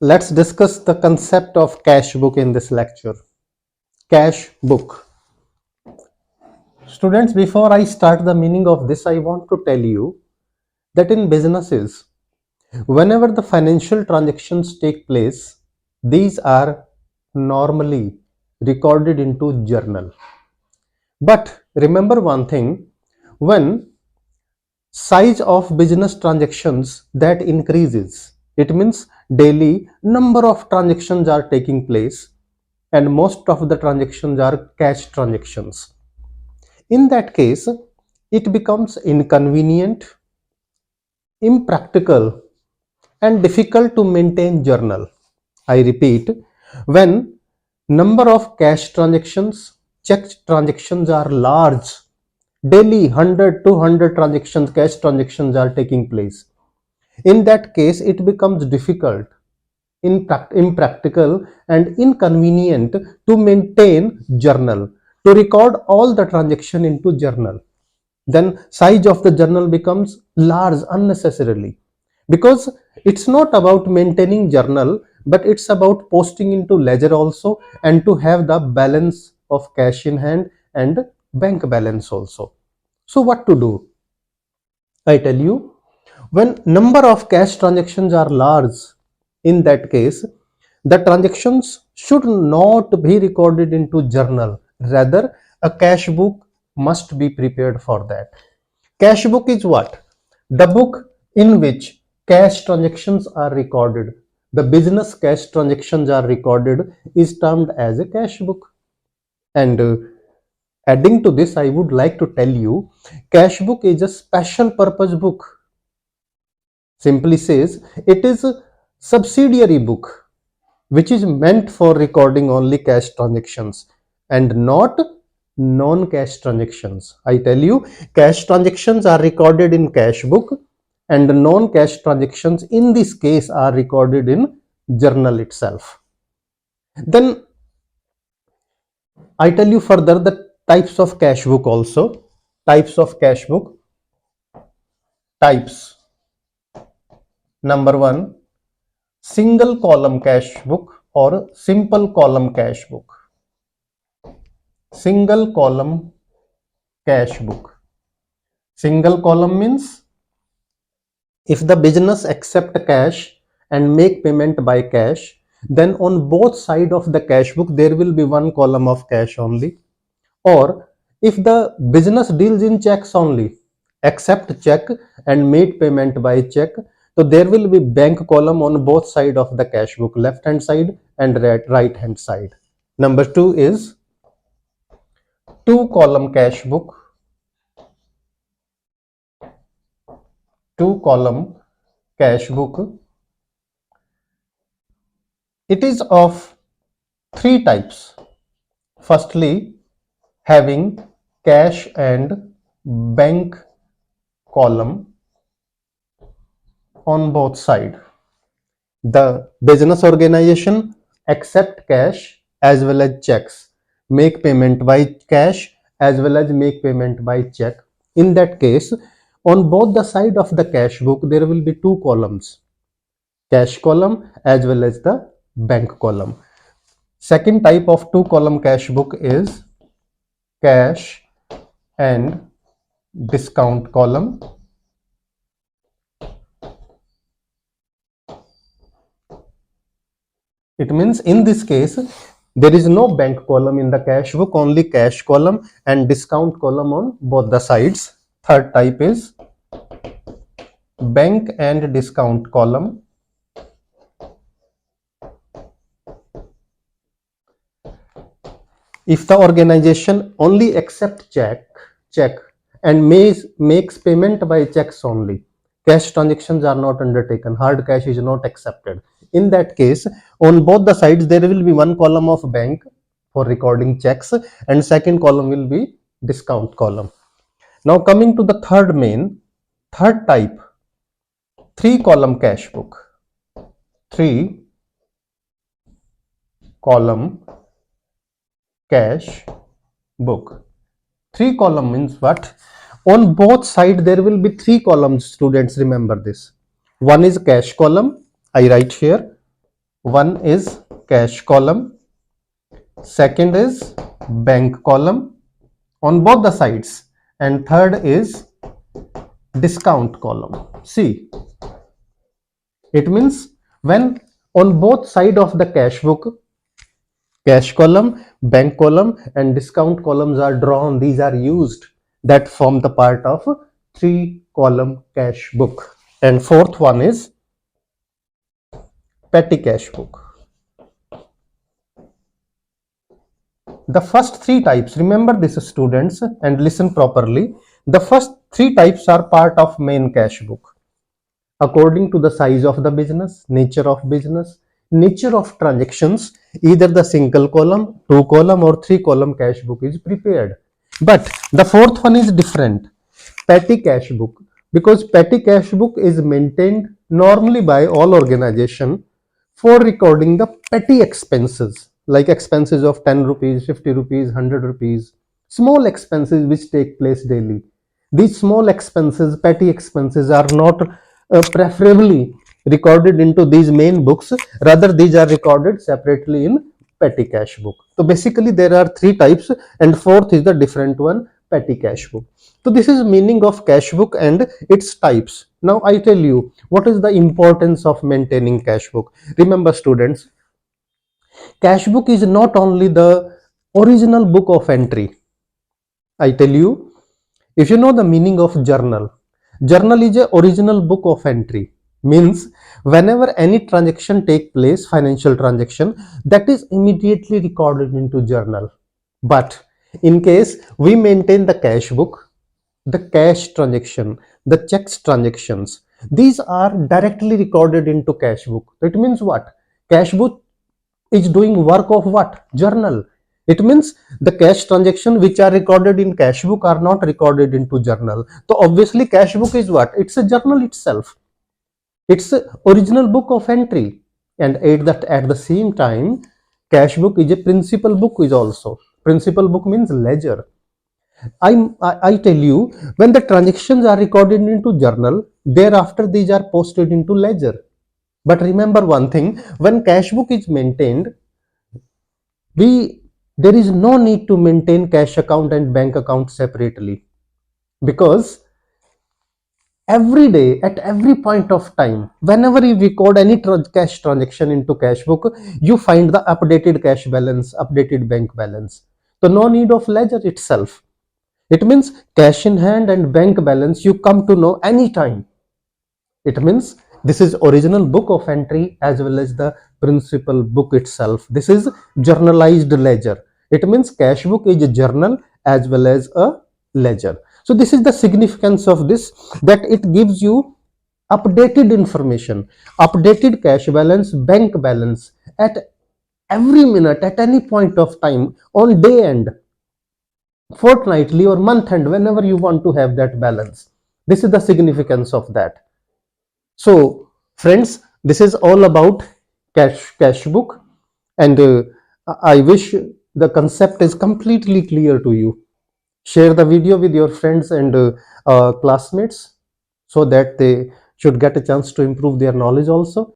Let's discuss the concept of cash book in this lecture. Cash book. Students, before I start the meaning of this, I want to tell you that in businesses, whenever the financial transactions take place, these are normally recorded into journal. But remember one thing, when size of business transactions that increases, it means daily number of transactions are taking place and most of the transactions are cash transactions. In that case, it becomes inconvenient, impractical and difficult to maintain journal. I repeat, when number of cash transactions, check transactions are large, daily 100, 200 transactions, cash transactions are taking place. In that case, it becomes difficult, impractical and inconvenient to maintain journal, to record all the transaction into journal. Then size of the journal becomes large unnecessarily, because it's not about maintaining journal, but it's about posting into ledger also, and to have the balance of cash in hand and bank balance also. So what to do? I tell you, when number of cash transactions are large, in that case, the transactions should not be recorded into journal. Rather, a cash book must be prepared for that. Cash book is what? The book in which cash transactions are recorded. The business cash transactions are recorded is termed as a cash book. And adding to this, I would like to tell you, cash book is a special purpose book. Simply says, it is a subsidiary book which is meant for recording only cash transactions and not non-cash transactions. I tell you, cash transactions are recorded in cash book and non-cash transactions in this case are recorded in journal itself. Then I tell you further the types of cash book also. Types of cash book. Types. Number 1, single column cash book or simple column cash book. Single column cash book. Single column means if the business accept cash and make payment by cash, then on both side of the cash book there will be one column of cash only. Or if the business deals in checks only, accept check and made payment by check, so there will be bank column on both side of the cash book, left hand side and right hand side. Number 2 is two column cash book. Two column cash book. It is of three types. Firstly, having cash and bank column on both sides. The business organization accept cash as well as checks, make payment by cash as well as make payment by check. In that case, on both the side of the cash book there will be two columns, cash column as well as the bank column. Second type of two column cash book is cash and discount column. It means in this case there is no bank column in the cash book, only cash column and discount column on both the sides. Third type is bank and discount column. If the organization only accept check and makes payment by checks only, cash transactions are not undertaken, hard cash is not accepted. In that case, on both the sides there will be one column of bank for recording checks and second column will be discount column. Now coming to the third type, three column cash book. Three column cash book. Three column means what? On both sides there will be three columns, students, remember this. One is cash column, I write here. one is cash column, second is bank column on both the sides, and third is discount column. See, it means when on both side of the cash book, cash column, bank column and discount columns are drawn, these are used, that form the part of 3-column cash book. And fourth one is petty cash book. The first three types, remember this students and listen properly, the first three types are part of main cash book. According to the size of the business, nature of business, nature of transactions, either the single column, 2-column or 3-column cash book is prepared. But the fourth one is different, petty cash book, because petty cash book is maintained normally by all organization for recording the petty expenses, like expenses of 10 rupees, 50 rupees, 100 rupees, small expenses which take place daily. These small expenses, petty expenses, are not preferably recorded into these main books, rather these are recorded separately in petty cash book. So basically there are three types and fourth is the different one, petty cash book. So this is meaning of cash book and its types. Now I tell you what is the importance of maintaining cash book. Remember students, cash book is not only the original book of entry. I tell you, if you know the meaning of journal, journal is a original book of entry. Means whenever any transaction take place, financial transaction, that is immediately recorded into journal. But in case we maintain the cash book, the cash transaction, the checks transactions, these are directly recorded into cash book. It means what? Cash book is doing work of what? Journal. It means the cash transaction which are recorded in cash book are not recorded into journal. So obviously cash book is what? It's a journal itself. It's a original book of entry. And at the same time, cash book is a principal book is also. Principal book means ledger. I tell you, when the transactions are recorded into journal, thereafter these are posted into ledger. But remember one thing, when cash book is maintained, there is no need to maintain cash account and bank account separately, because every day at every point of time, whenever you record any cash transaction into cash book, you find the updated cash balance, updated bank balance. So no need of ledger itself. It means cash in hand and bank balance you come to know anytime. It means this is original book of entry as well as the principal book itself. This is journalized ledger. It means cash book is a journal as well as a ledger. So this is the significance of this, that it gives you updated information, updated cash balance, bank balance at every minute, at any point of time, on day end, fortnightly or month end, whenever you want to have that balance. This is the significance of that. So friends, this is all about cash book, and I wish the concept is completely clear to you. Share the video with your friends and classmates so that they should get a chance to improve their knowledge also.